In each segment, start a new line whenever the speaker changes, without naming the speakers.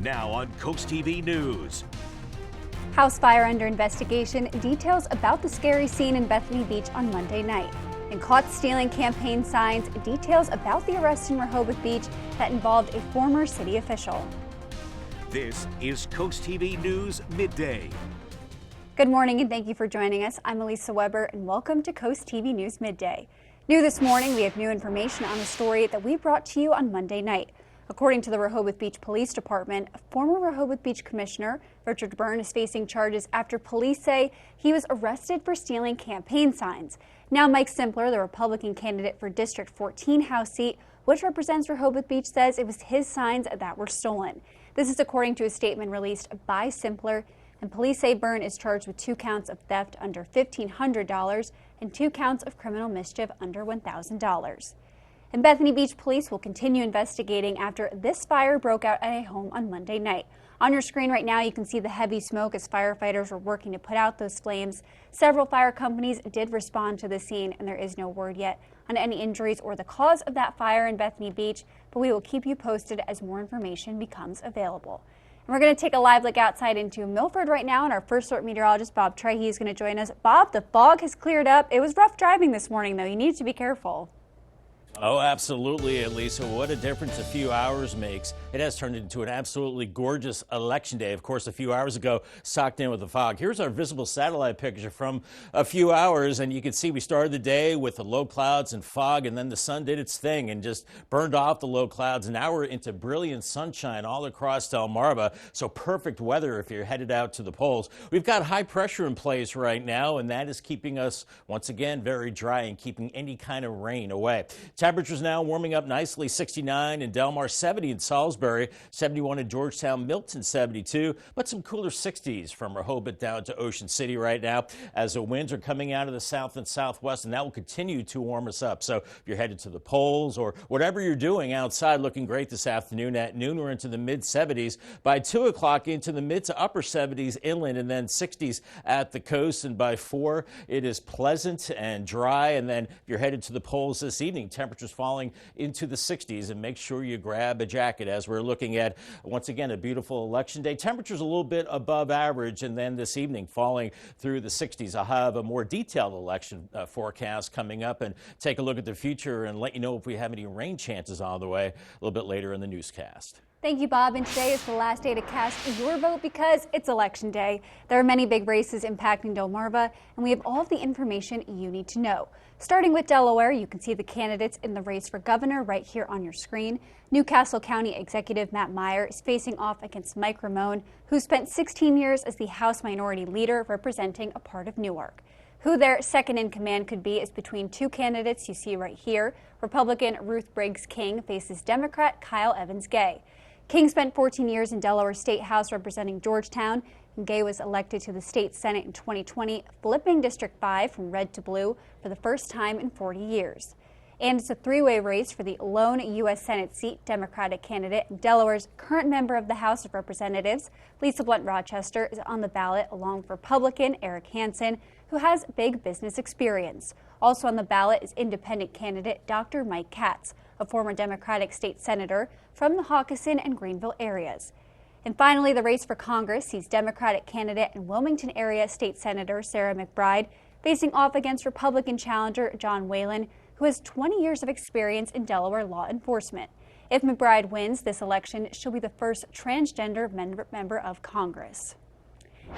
Now on CoastTV News.
House fire under investigation, details about the scary scene in Bethany Beach on Monday night. And caught stealing campaign signs, details about the arrest in Rehoboth Beach that involved a former city official.
This is CoastTV News Midday.
Good morning and thank you for joining us. I'm Elisa Weber and welcome to CoastTV News Midday. New this morning, we have new information on the story that we brought to you on Monday night. According to the Rehoboth Beach Police Department, former Rehoboth Beach Commissioner Richard Byrne is facing charges after police say he was arrested for stealing campaign signs. Now Mike Simpler, the Republican candidate for District 14 House seat, which represents Rehoboth Beach, says it was his signs that were stolen. This is according to a statement released by Simpler, and police say Byrne is charged with 2 counts of theft under $1,500 and 2 counts of criminal mischief under $1,000. And Bethany Beach police will continue investigating after this fire broke out at a home on Monday night. On your screen right now, you can see the heavy smoke as firefighters were working to put out those flames. Several fire companies did respond to the scene, and there is no word yet on any injuries or the cause of that fire in Bethany Beach, but we will keep you posted as more information becomes available. And we're going to take a live look outside into Milford right now, and our first alert meteorologist, Bob Trahey, is going to join us. Bob, the fog has cleared up. It was rough driving this morning, though. You need to be careful.
Oh, absolutely, Elisa. What a difference a few hours makes. It has turned into an absolutely gorgeous election day. Of course, a few hours ago, socked in with the fog. Here's our visible satellite picture from a few hours, and you can see we started the day with the low clouds and fog, and then the sun did its thing and just burned off the low clouds. And now we're into brilliant sunshine all across Delmarva, so perfect weather if you're headed out to the polls. We've got high pressure in place right now, and that is keeping us, once again, very dry and keeping any kind of rain away. Temperatures now warming up nicely, 69 in Delmar, 70 in Salisbury, 71 in Georgetown, Milton 72, but some cooler 60s from Rehoboth down to Ocean City right now as the winds are coming out of the south and southwest, and that will continue to warm us up. So if you're headed to the polls or whatever you're doing outside, looking great this afternoon. At noon, we're into the mid 70s. By 2 o'clock, into the mid to upper 70s inland, and then 60s at the coast. And by 4, it is pleasant and dry. And then if you're headed to the polls this evening, temperatures falling into the 60s, and make sure you grab a jacket as we're looking at, once again, a beautiful election day. Temperatures a little bit above average, and then this evening falling through the 60s. I'll have a more detailed election forecast coming up and take a look at the future and let you know if we have any rain chances on the way a little bit later in the newscast.
Thank you, Bob. And today is the last day to cast your vote because it's Election Day. There are many big races impacting Delmarva, and we have all of the information you need to know. Starting with Delaware, you can see the candidates in the race for governor right here on your screen. Newcastle County Executive Matt Meyer is facing off against Mike Ramone, who spent 16 years as the House Minority Leader representing a part of Newark. Who their second in command could be is between 2 candidates you see right here. Republican Ruth Briggs King faces Democrat Kyle Evans Gay. King spent 14 years in Delaware State House representing Georgetown, and Gay was elected to the state Senate in 2020, flipping District 5 from red to blue for the first time in 40 years. And it's a 3-way race for the lone U.S. Senate seat. Democratic candidate and Delaware's current member of the House of Representatives, Lisa Blunt Rochester, is on the ballot along with Republican Eric Hansen, who has big business experience. Also on the ballot is independent candidate Dr. Mike Katz, a former Democratic state senator from the Hawkinson and Greenville areas. And finally, the race for Congress sees Democratic candidate and Wilmington area state senator Sarah McBride facing off against Republican challenger John Whalen, who has 20 years of experience in Delaware law enforcement. If McBride wins this election, she'll be the first transgender member of Congress.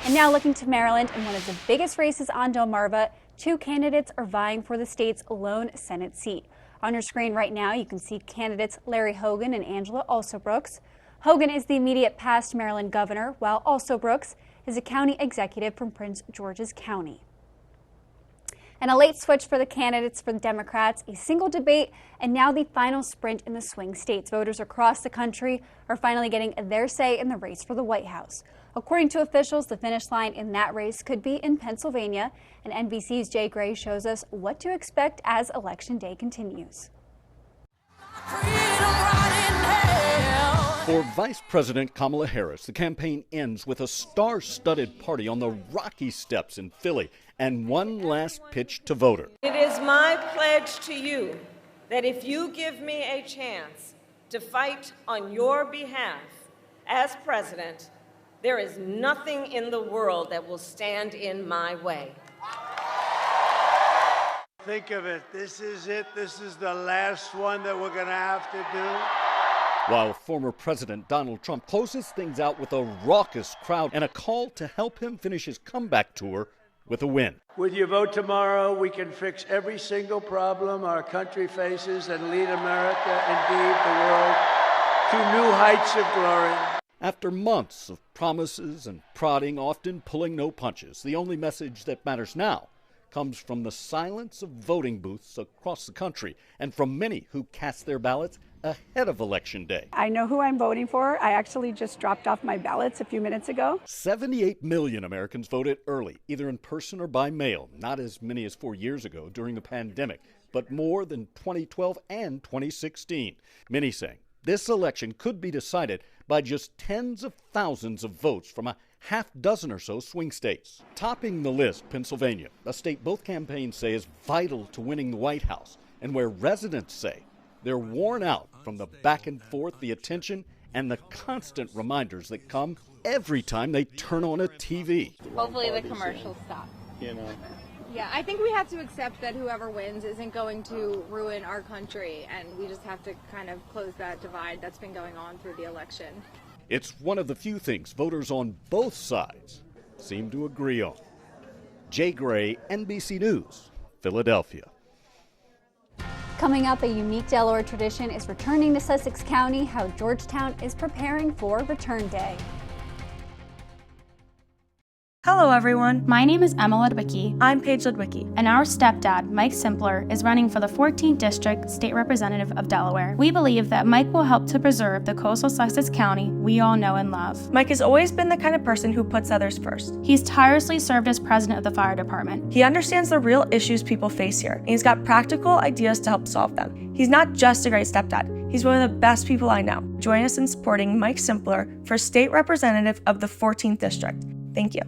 And now looking to Maryland, in one of the biggest races on Delmarva, 2 candidates are vying for the state's lone Senate seat. On your screen right now, you can see candidates Larry Hogan and Angela Alsobrooks. Hogan is the immediate past Maryland governor, while Alsobrooks is a county executive from Prince George's County. And a late switch for the candidates for the Democrats, a single debate, and now the final sprint in the swing states. Voters across the country are finally getting their say in the race for the White House. According to officials, the finish line in that race could be in Pennsylvania, and NBC's Jay Gray shows us what to expect as Election Day continues.
For Vice President Kamala Harris, the campaign ends with a star-studded party on the Rocky Steps in Philly and one last pitch to voters.
It is my pledge to you that if you give me a chance to fight on your behalf as president, there is nothing in the world that will stand in my way.
Think of it. This is it. This is the last one that we're going to have to do.
While former President Donald Trump closes things out with a raucous crowd and a call to help him finish his comeback tour with a win.
With your vote tomorrow, we can fix every single problem our country faces and lead America, indeed the world, to new heights of glory.
After months of promises and prodding, often pulling no punches, the only message that matters now comes from the silence of voting booths across the country and from many who cast their ballots ahead of Election Day.
I know who I'm voting for. I actually just dropped off my ballots a few minutes ago.
78 million Americans voted early, either in person or by mail. Not as many as 4 years ago during the pandemic, but more than 2012 and 2016. Many saying this election could be decided by just tens of thousands of votes from a half dozen or so swing states. Topping the list, Pennsylvania, a state both campaigns say is vital to winning the White House, and where residents say they're worn out from the back and forth, the attention, and the constant reminders that come every time they turn on a TV.
Hopefully the commercials stop. Yeah, I think we have to accept that whoever wins isn't going to ruin our country, and we just have to kind of close that divide that's been going on through the election.
It's one of the few things voters on both sides seem to agree on. Jay Gray, NBC News, Philadelphia.
Coming up, a unique Delaware tradition is returning to Sussex County, how Georgetown is preparing for Return Day.
Hello everyone,
my name is Emma Ludwicki.
I'm Paige Ludwicki.
And our stepdad, Mike Simpler, is running for the 14th District State Representative of Delaware. We believe that Mike will help to preserve the coastal Sussex County we all know and love.
Mike has always been the kind of person who puts others first.
He's tirelessly served as president of the fire department.
He understands the real issues people face here, and he's got practical ideas to help solve them. He's not just a great stepdad, he's one of the best people I know. Join us in supporting Mike Simpler for State Representative of the 14th District. Thank you.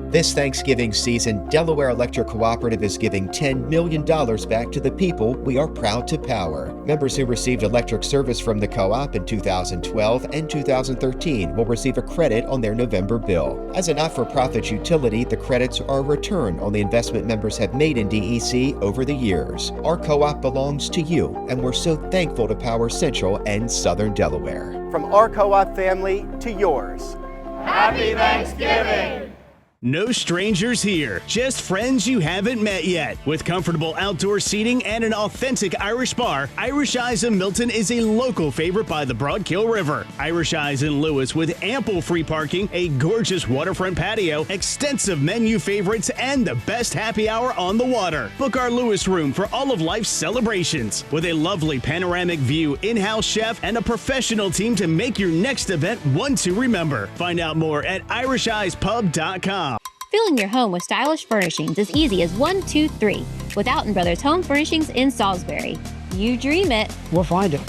This Thanksgiving season, Delaware Electric Cooperative is giving $10 million back to the people we are proud to power. Members who received electric service from the co-op in 2012 and 2013 will receive a credit on their November bill. As a not-for-profit utility, the credits are a return on the investment members have made in DEC over the years. Our co-op belongs to you, and we're so thankful to power Central and Southern Delaware.
From our co-op family to yours.
Happy Thanksgiving! No strangers here, just friends you haven't met yet. With comfortable outdoor seating and an authentic Irish bar, Irish Eyes in Milton is a local favorite by the Broadkill River. Irish Eyes in Lewis with ample free parking, a gorgeous waterfront patio, extensive menu favorites, and the best happy hour on the water. Book our Lewis room for all of life's celebrations. With a lovely panoramic view, in-house chef, and a professional team to make your next event one to remember. Find out more at irisheyespub.com.
Filling your home with stylish furnishings as easy as 1, 2, 3 with Alton Brothers Home Furnishings in Salisbury. You dream it.
We'll find it.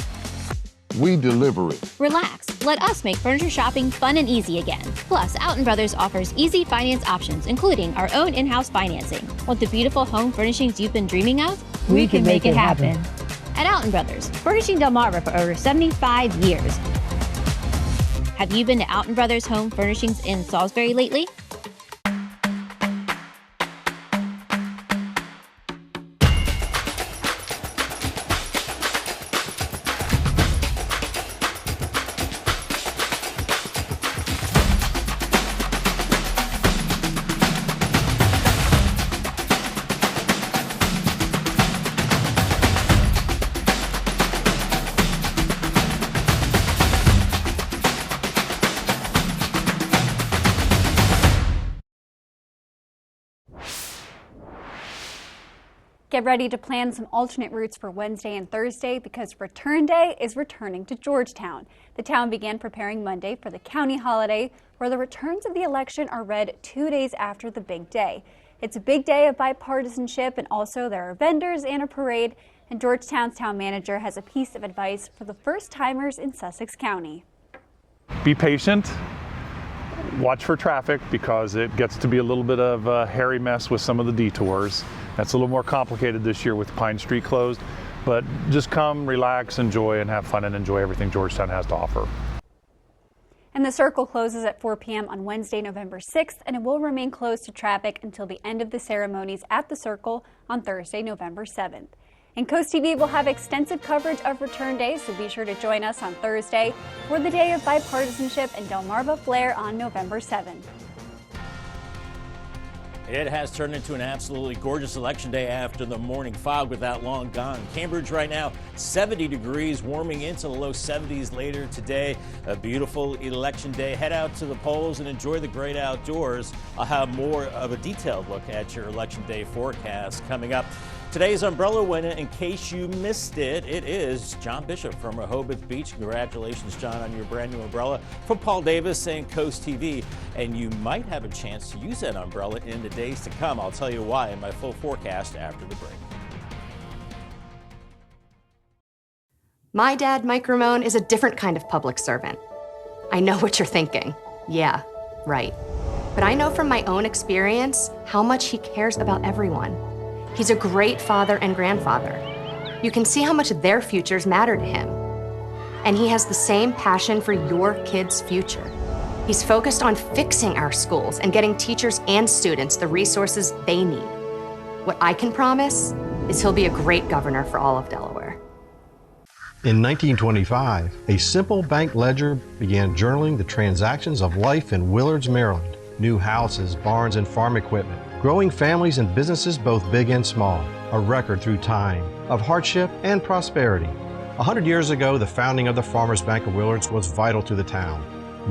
We deliver it.
Relax. Let us make furniture shopping fun and easy again. Plus, Alton Brothers offers easy finance options, including our own in-house financing. Want the beautiful home furnishings you've been dreaming of?
We can make it happen.
At Alton Brothers, furnishing Delmarva for over 75 years. Have you been to Alton Brothers Home Furnishings in Salisbury lately?
Get ready to plan some alternate routes for Wednesday and Thursday because Return Day is returning to Georgetown. The town began preparing Monday for the county holiday, where the returns of the election are read 2 days after the big day. It's a big day of bipartisanship, and also there are vendors and a parade, and Georgetown's town manager has a piece of advice for the first-timers in Sussex County.
Be patient. Watch for traffic because it gets to be a little bit of a hairy mess with some of the detours. That's a little more complicated this year with Pine Street closed, but just come, relax, enjoy, and have fun and enjoy everything Georgetown has to offer.
And the circle closes at 4 p.m. on Wednesday, November 6th, and it will remain closed to traffic until the end of the ceremonies at the circle on Thursday, November 7th. And Coast TV will have extensive coverage of Return Day, so be sure to join us on Thursday for the Day of Bipartisanship and Delmarva Flair on November 7th.
It has turned into an absolutely gorgeous election day after the morning fog with that long gone. Cambridge right now, 70 degrees, warming into the low 70s later today. A beautiful election day. Head out to the polls and enjoy the great outdoors. I'll have more of a detailed look at your election day forecast coming up. Today's umbrella winner, in case you missed it, it is John Bishop from Rehoboth Beach. Congratulations, John, on your brand new umbrella from Paul Davis and Coast TV. And you might have a chance to use that umbrella in the days to come. I'll tell you why in my full forecast after the break.
My dad, Mike Ramone, is a different kind of public servant. I know what you're thinking. Yeah, right. But I know from my own experience how much he cares about everyone. He's a great father and grandfather. You can see how much their futures matter to him. And he has the same passion for your kids' future. He's focused on fixing our schools and getting teachers and students the resources they need. What I can promise is he'll be a great governor for all of Delaware.
In 1925, a simple bank ledger began journaling the transactions of life in Willards, Maryland. New houses, barns, and farm equipment. Growing families and businesses both big and small. A record through time of hardship and prosperity. 100 years ago, the founding of the Farmers Bank of Willards was vital to the town.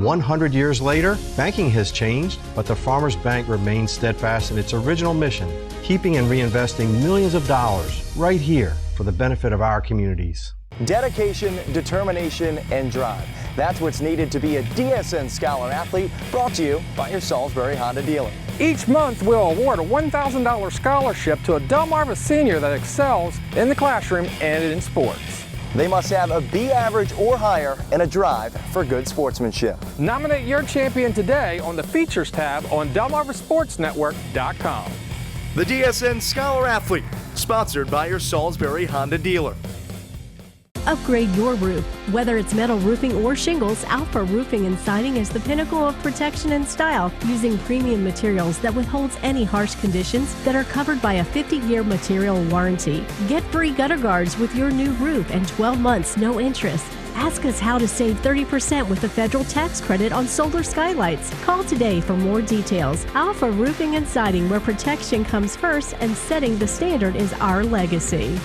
100 years later, banking has changed, but the Farmers Bank remains steadfast in its original mission, keeping and reinvesting millions of dollars right here for the benefit of our communities.
Dedication, determination, and drive. That's what's needed to be a DSN Scholar Athlete, brought to you by your Salisbury Honda dealer.
Each month, we'll award a $1,000 scholarship to a Delmarva senior that excels in the classroom and in sports.
They must have a B average or higher and a drive for good sportsmanship.
Nominate your champion today on the Features tab on DelmarvaSportsNetwork.com.
The DSN Scholar Athlete, sponsored by your Salisbury Honda dealer.
Upgrade your roof. Whether it's metal roofing or shingles, Alpha Roofing and Siding is the pinnacle of protection and style, using premium materials that withholds any harsh conditions that are covered by a 50-year material warranty. Get free gutter guards with your new roof and 12 months no interest. Ask us how to save 30% with the federal tax credit on solar skylights. Call today for more details. Alpha Roofing and Siding, where protection comes first and setting the standard is our legacy.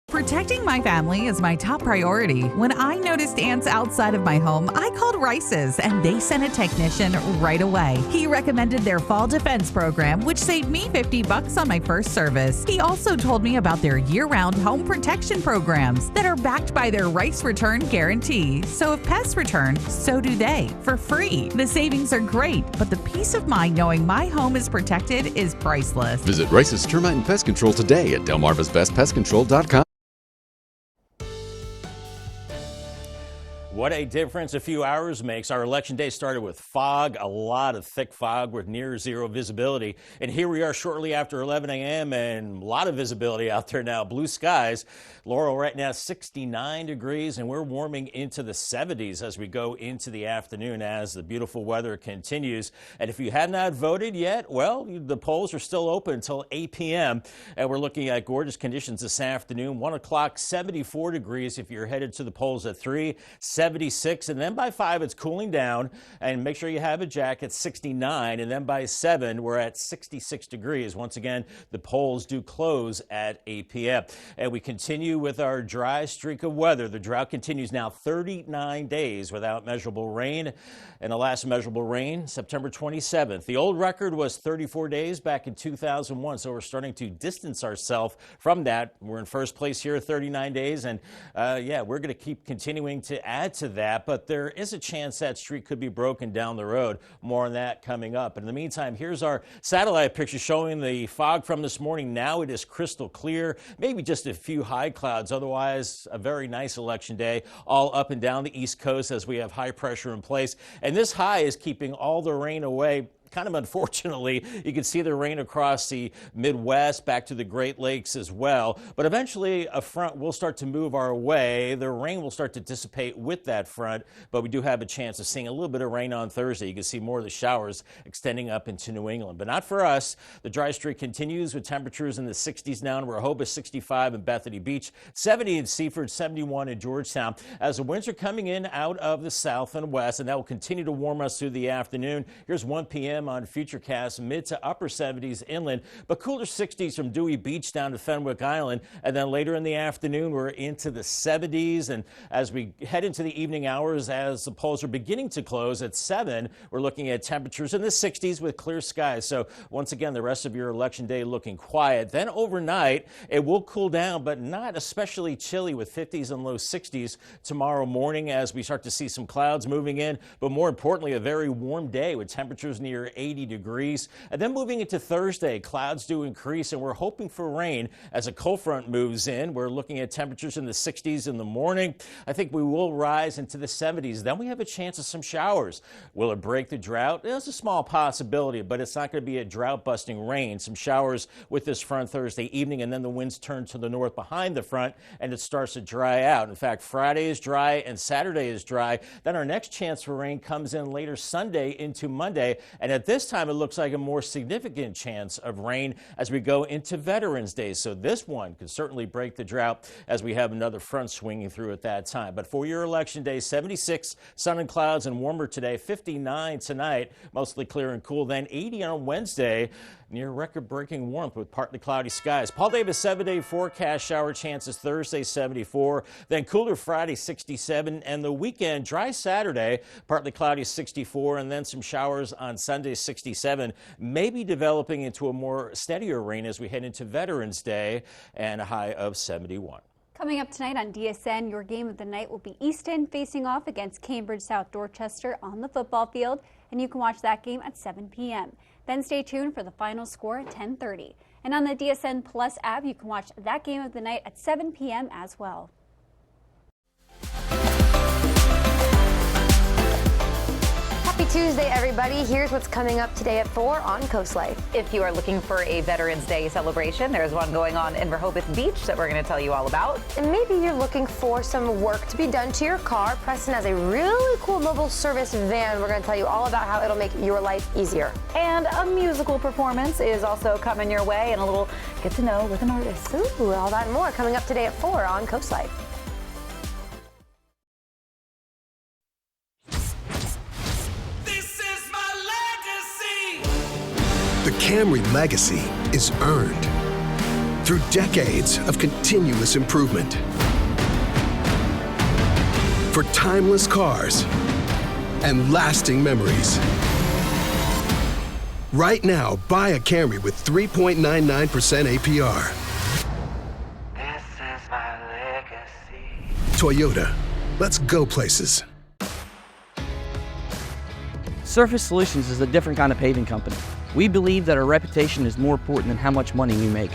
Protecting my family is my top priority. When I noticed ants outside of my home, I called Rice's and they sent a technician right away. He recommended their fall defense program, which saved me $50 on my first service. He also told me about their year-round home protection programs that are backed by their Rice Return Guarantee. So if pests return, so do they, for free. The savings are great, but the peace of mind knowing my home is protected is priceless.
Visit Rice's Termite and Pest Control today at delmarvasbestpestcontrol.com.
What a difference a few hours makes. Our election day started with fog, a lot of thick fog with near zero visibility. And here we are shortly after 11 a.m. and a lot of visibility out there now. Blue skies. Laurel right now 69 degrees, and we're warming into the 70s as we go into the afternoon as the beautiful weather continues. And if you have not voted yet, well, the polls are still open until 8 p.m. And we're looking at gorgeous conditions this afternoon. 1 o'clock, 74 degrees if you're headed to the polls at 3. 76, and then by 5 it's cooling down, and make sure you have a jacket. 69, and then by 7 we're at 66 degrees. Once again, the polls do close at 8 p.m. and we continue with our dry streak of weather. The drought continues now 39 days without measurable rain, and the last measurable rain September 27th. The old record was 34 days back in 2001, so we're starting to distance ourselves from that. We're in first place here at 39 days, and yeah, we're going to keep continuing to add to that, but there is a chance that streak could be broken down the road. More on that coming up. And in the meantime, here's our satellite picture showing the fog from this morning. Now it is crystal clear, maybe just a few high clouds. Otherwise, a very nice election day all up and down the East Coast as we have high pressure in place. And this high is keeping all the rain away kind of unfortunately, you can see the rain across the Midwest, back to the Great Lakes as well. But eventually, a front will start to move our way. The rain will start to dissipate with that front, but we do have a chance of seeing a little bit of rain on Thursday. You can see more of the showers extending up into New England, but not for us. The dry streak continues with temperatures in the 60s now in Rehoboth, 65 in Bethany Beach, 70 in Seaford, 71 in Georgetown. As the winds are coming in out of the south and west, and that will continue to warm us through the afternoon. Here's 1 p.m. on Futurecast, mid to upper 70s inland, but cooler 60s from Dewey Beach down to Fenwick Island. And then later in the afternoon, we're into the 70s. And as we head into the evening hours, as the polls are beginning to close at 7, we're looking at temperatures in the 60s with clear skies. So once again, the rest of your election day looking quiet. Then overnight, it will cool down, but not especially chilly with 50s and low 60s tomorrow morning as we start to see some clouds moving in. But more importantly, a very warm day with temperatures near 80 degrees. And then moving into Thursday, clouds do increase, and we're hoping for rain as a cold front moves in. We're looking at temperatures in the 60s in the morning. I think we will rise into the 70s. Then we have a chance of some showers. Will it break the drought? There's a small possibility, but it's not going to be a drought-busting rain. Some showers with this front Thursday evening, and then the winds turn to the north behind the front, and it starts to dry out. In fact, Friday is dry and Saturday is dry. Then our next chance for rain comes in later Sunday into Monday, and at this time it looks like a more significant chance of rain as we go into Veterans Day. So this one could certainly break the drought as we have another front swinging through at that time. But for your election day, 76 sun and clouds and warmer today, 59 tonight, mostly clear and cool, then 80 on Wednesday. Near record-breaking warmth with partly cloudy skies. Paul Davis 7-day forecast, shower chances Thursday 74, then cooler Friday 67, and the weekend dry Saturday, partly cloudy 64, and then some showers on Sunday 67, maybe developing into a more steadier rain as we head into Veterans Day, and a high of 71.
Coming up tonight on DSN, your game of the night will be Easton facing off against Cambridge South Dorchester on the football field, and you can watch that game at 7 p.m. Then stay tuned for the final score at 10:30. And on the DSN Plus app, you can watch that game of the night at 7 p.m. as well.
Happy Tuesday, everybody. Here's what's coming up today at 4 on Coast Life.
If you are looking for a Veterans Day celebration, there's one going on in Rehoboth Beach that we're going to tell you all about.
And maybe you're looking for some work to be done to your car. Preston has a really cool mobile service van. We're going to tell you all about how it'll make your life easier.
And a musical performance is also coming your way, and a little get to know with an artist.
Ooh, all that and more coming up today at 4 on Coast Life.
The Camry legacy is earned through decades of continuous improvement. For timeless cars and lasting memories. Right now, buy a Camry with 3.99% APR.
This is my legacy.
Toyota, let's go places.
Surface Solutions is a different kind of paving company. We believe that our reputation is more important than how much money we make.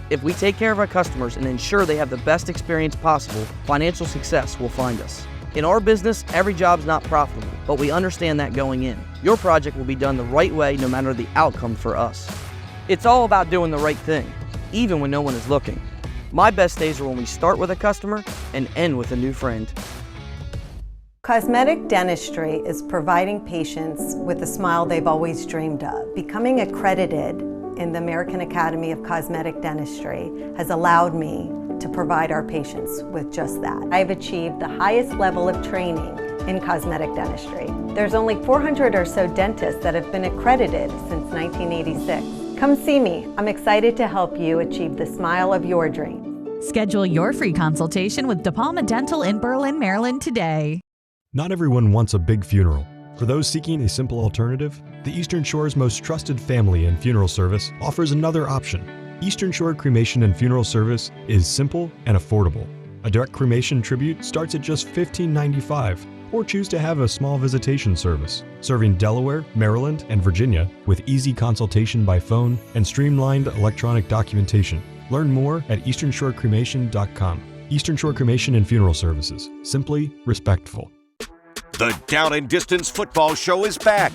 If we take care of our customers and ensure they have the best experience possible, financial success will find us. In our business, every job's not profitable, but we understand that going in. Your project will be done the right way no matter the outcome for us. It's all about doing the right thing, even when no one is looking. My best days are when we start with a customer and end with a new friend.
Cosmetic dentistry is providing patients with the smile they've always dreamed of. Becoming accredited in the American Academy of Cosmetic Dentistry has allowed me to provide our patients with just that. I've achieved the highest level of training in cosmetic dentistry. There's only 400 or so dentists that have been accredited since 1986. Come see me. I'm excited to help you achieve the smile of your dreams.
Schedule your free consultation with De Palma Dental in Berlin, Maryland today.
Not everyone wants a big funeral. For those seeking a simple alternative, the Eastern Shore's most trusted family and funeral service offers another option. Eastern Shore Cremation and Funeral Service is simple and affordable. A direct cremation tribute starts at just $15.95, or choose to have a small visitation service, serving Delaware, Maryland, and Virginia with easy consultation by phone and streamlined electronic documentation. Learn more at easternshorecremation.com. Eastern Shore Cremation and Funeral Services. Simply respectful.
The Down and Distance Football Show is back.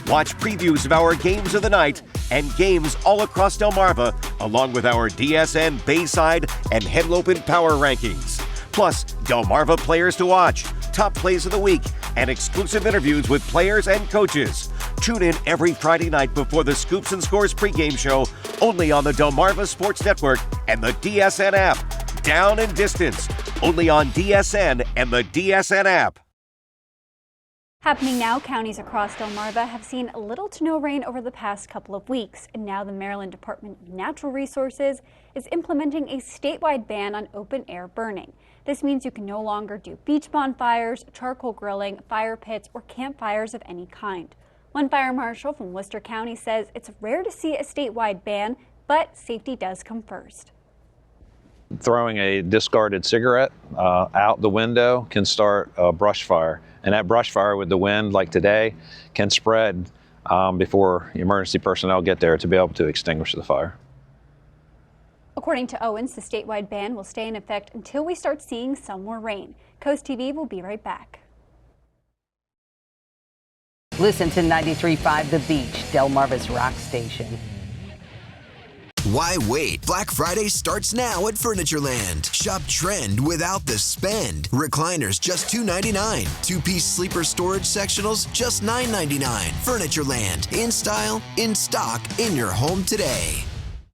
Watch previews of our games of the night and games all across Delmarva, along with our DSN Bayside and Henlopen Power Rankings. Plus, Delmarva players to watch, top plays of the week, and exclusive interviews with players and coaches. Tune in every Friday night before the Scoops and Scores pregame show, only on the Delmarva Sports Network and the DSN app. Down and distance, only on DSN and the DSN app.
Happening now, counties across Delmarva have seen little to no rain over the past couple of weeks, and now the Maryland Department of Natural Resources is implementing a statewide ban on open-air burning. This means you can no longer do beach bonfires, charcoal grilling, fire pits, or campfires of any kind. One fire marshal from Worcester County says it's rare to see a statewide ban, but safety does come first.
Throwing a discarded cigarette out the window can start a brush fire. And that brush fire with the wind, like today, can spread before emergency personnel get there to be able to extinguish the fire.
According to Owens, the statewide ban will stay in effect until we start seeing some more rain. CoastTV will be right back.
Listen to 93.5 The Beach, Delmarva's rock station.
Why wait? Black Friday starts now at Furnitureland. Shop trend without the spend. Recliners just $2.99. Two-piece sleeper storage sectionals just $9.99. Furnitureland. In style, in stock, in your home today.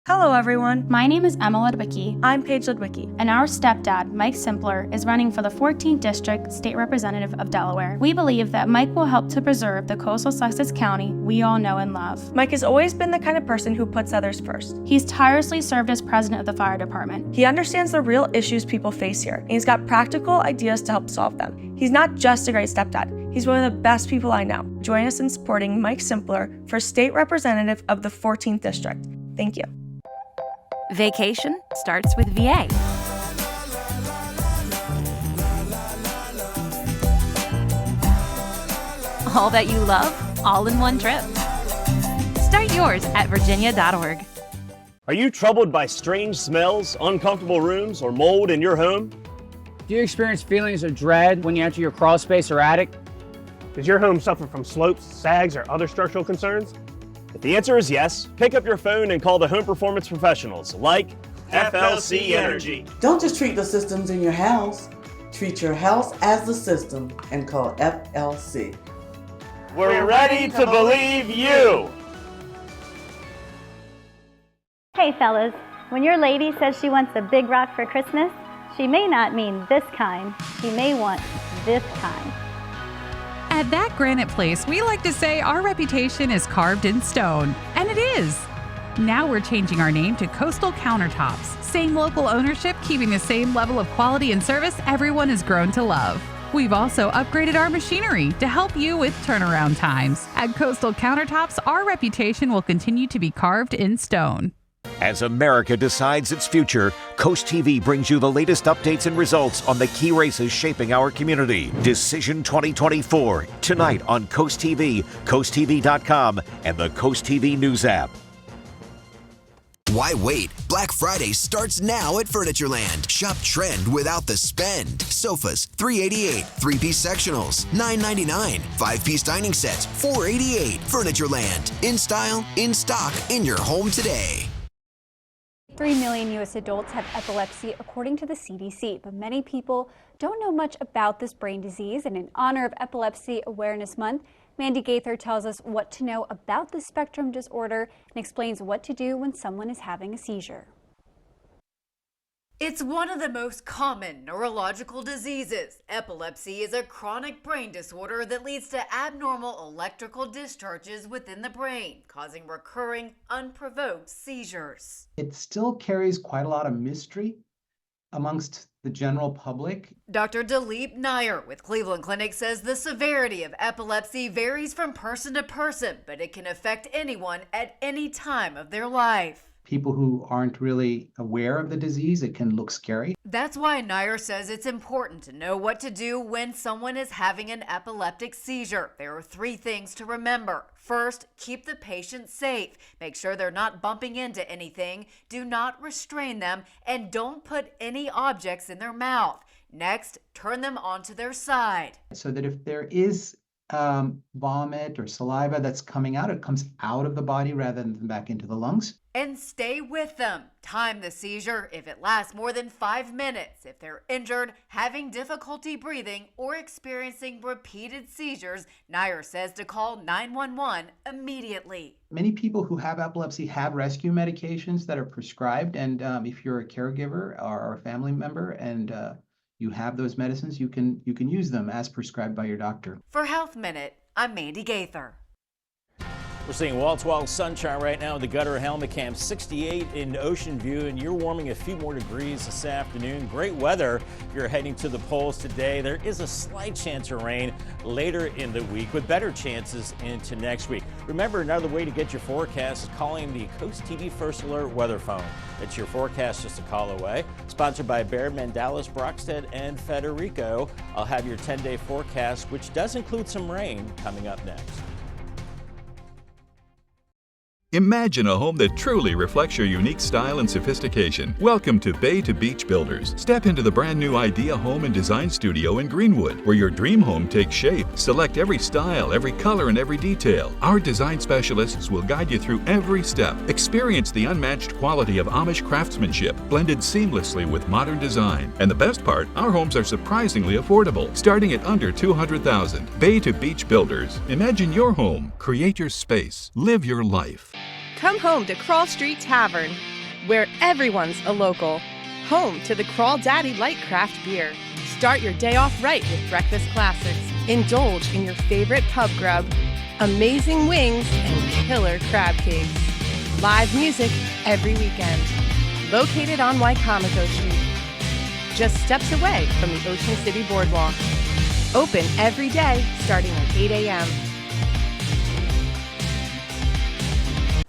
Hello everyone, my name is Emma Ludwicki. I'm Paige Ludwicki. And our stepdad, Mike Simpler, is running for the 14th District State Representative of Delaware. We believe that Mike will help to preserve the coastal Sussex County we all know and love. Mike has always been the kind of person who puts others first. He's tirelessly served as president of the fire department. He understands the real issues people face here, and he's got practical ideas to help solve them. He's not just a great stepdad, he's one of the best people I know. Join us in supporting Mike Simpler for State Representative of the 14th District. Thank you.
Vacation starts with VA. All that you love, all in one trip. Start yours at virginia.org.
Are you troubled by strange smells, uncomfortable rooms, or mold in your home?
Do you experience feelings of dread when you enter your crawl space or attic?
Does your home suffer from slopes, sags, or other structural concerns? If the answer is yes, pick up your phone and call the home performance professionals like FLC Energy.
Don't just treat the systems in your house. Treat your house as the system and call FLC.
We're ready to believe you.
Hey fellas, when your lady says she wants a big rock for Christmas, she may not mean this kind. She may want this kind.
At That Granite Place, we like to say our reputation is carved in stone. And it is. Now we're changing our name to Coastal Countertops. Same local ownership, keeping the same level of quality and service everyone has grown to love. We've also upgraded our machinery to help you with turnaround times. At Coastal Countertops, our reputation will continue to be carved in stone.
As America decides its future, Coast TV brings you the latest updates and results on the key races shaping our community. Decision 2024, tonight on Coast TV, CoastTV.com, and the Coast TV News app.
Why wait? Black Friday starts now at Furnitureland. Shop trend without the spend. Sofas, $388. Three-piece sectionals, $9.99. Five-piece dining sets, $488. Furnitureland. In style, in stock, in your home today.
3 million U.S. adults have epilepsy, according to the CDC, but many people don't know much about this brain disease. And in honor of Epilepsy Awareness Month, Mandy Gaither tells us what to know about the spectrum disorder and explains what to do when someone is having a seizure.
It's one of the most common neurological diseases. Epilepsy is a chronic brain disorder that leads to abnormal electrical discharges within the brain, causing recurring, unprovoked seizures.
It still carries quite a lot of mystery amongst the general public.
Dr. Dilip Nair with Cleveland Clinic says the severity of epilepsy varies from person to person, but it can affect anyone at any time of their life.
People who aren't really aware of the disease, it can look scary.
That's why Nair says it's important to know what to do when someone is having an epileptic seizure. There are 3 things to remember. First, keep the patient safe. Make sure they're not bumping into anything. Do not restrain them, and don't put any objects in their mouth. Next, turn them onto their side.
So that if there is vomit or saliva that's coming out. It comes out of the body rather than back into the lungs.
And stay with them. Time the seizure if it lasts more than 5 minutes. If they're injured, having difficulty breathing, or experiencing repeated seizures, Nair says to call 911 immediately.
Many people who have epilepsy have rescue medications that are prescribed, and if you're a caregiver or a family member and you have those medicines, you can use them as prescribed by your doctor.
For Health Minute, I'm Mandy Gaither.
We're seeing wall-to-wall sunshine right now in the Gutter Helmet Camp, 68 in Ocean View, and you're warming a few more degrees this afternoon. Great weather if you're heading to the polls today. There is a slight chance of rain later in the week with better chances into next week. Remember, another way to get your forecast is calling the CoastTV First Alert weather phone. It's your forecast just a call away. Sponsored by Baird, Mandalis, Brockstead, and Federico. I'll have your 10-day forecast, which does include some rain, coming up next.
Imagine a home that truly reflects your unique style and sophistication. Welcome to Bay to Beach Builders. Step into the brand new Idea Home and Design Studio in Greenwood, where your dream home takes shape. Select every style, every color, and every detail. Our design specialists will guide you through every step. Experience the unmatched quality of Amish craftsmanship, blended seamlessly with modern design. And the best part, our homes are surprisingly affordable, starting at under $200,000. Bay to Beach Builders. Imagine your home. Create your space. Live your life.
Come home to Crawl Street Tavern, where everyone's a local. Home to the Crawl Daddy Light Craft Beer. Start your day off right with breakfast classics. Indulge in your favorite pub grub, amazing wings, and killer crab cakes. Live music every weekend. Located on Waikamago Street, just steps away from the Ocean City Boardwalk. Open every day starting at 8 a.m.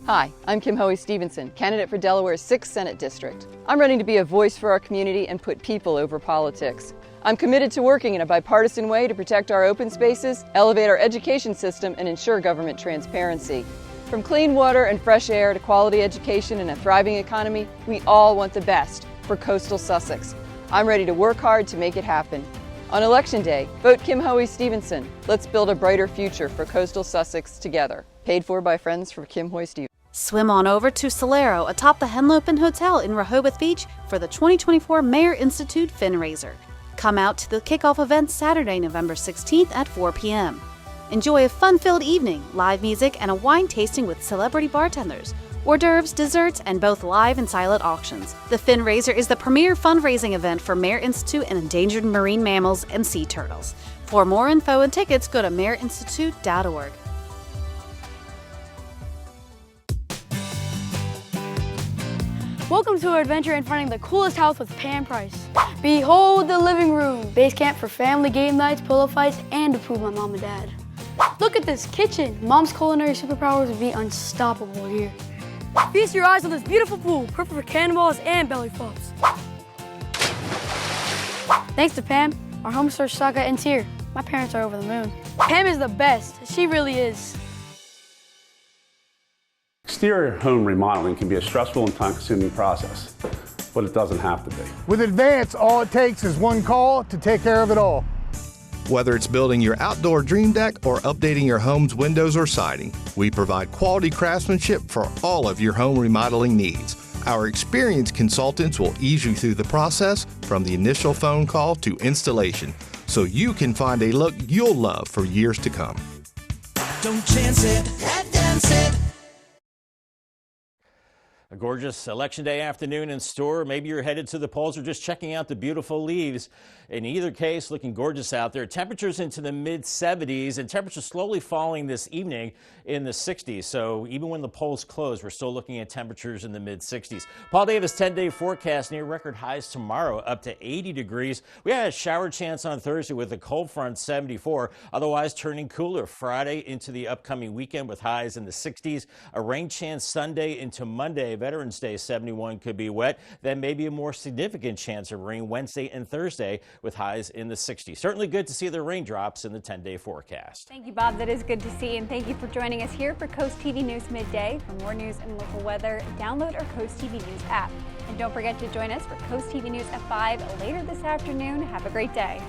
Hi, I'm Kim Hoey Stevenson, candidate for Delaware's 6th Senate District. I'm running to be a voice for our community and put people over politics. I'm committed to working in a bipartisan way to protect our open spaces, elevate our education system, and ensure government transparency. From clean water and fresh air to quality education and a thriving economy, we all want the best for coastal Sussex. I'm ready to work hard to make it happen. On Election Day, vote Kim Hoey Stevenson. Let's build a brighter future for coastal Sussex together. Paid for by friends for Kim Hoey Stevenson.
Swim on over to Solero atop the Henlopen Hotel in Rehoboth Beach for the 2024 Mayor Institute Fundraiser. Come out to the kickoff event Saturday, November 16th at 4 p.m. Enjoy a fun-filled evening, live music, and a wine tasting with celebrity bartenders, hors d'oeuvres, desserts, and both live and silent auctions. The Fundraiser is the premier fundraising event for Mayor Institute and endangered marine mammals and sea turtles. For more info and tickets, go to mayerinstitute.org.
Welcome to our adventure in finding the coolest house with Pam Price. Behold the living room, base camp for family game nights, pillow fights, and to prove my mom and dad. Look at this kitchen. Mom's culinary superpowers would be unstoppable here. Feast your eyes on this beautiful pool, perfect for cannonballs and belly flops. Thanks to Pam, our home search saga ends here. My parents are over the moon. Pam is the best. She really is.
Exterior home remodeling can be a stressful and time-consuming process, but it doesn't have to be.
With Advance, all it takes is one call to take care of it all.
Whether it's building your outdoor dream deck or updating your home's windows or siding, we provide quality craftsmanship for all of your home remodeling needs. Our experienced consultants will ease you through the process from the initial phone call to installation, so you can find a look you'll love for years to come.
Don't chance it, advance it.
A gorgeous Election Day afternoon in store. Maybe you're headed to the polls or just checking out the beautiful leaves. In either case, looking gorgeous out there. Temperatures into the mid-70s and temperatures slowly falling this evening in the 60s. So even when the polls close, we're still looking at temperatures in the mid-60s. Paul Davis 10-day forecast near record highs tomorrow up to 80 degrees. We had a shower chance on Thursday with a cold front 74. Otherwise turning cooler Friday into the upcoming weekend with highs in the 60s. A rain chance Sunday into Monday. Veterans Day 71 could be wet. Then maybe a more significant chance of rain Wednesday and Thursday with highs in the 60s. Certainly good to see the raindrops in the 10-day forecast.
Thank you, Bob. That is good to see. And thank you for joining us here for Coast TV News Midday. For more news and local weather, download our Coast TV News app. And don't forget to join us for Coast TV News at 5 later this afternoon. Have a great day.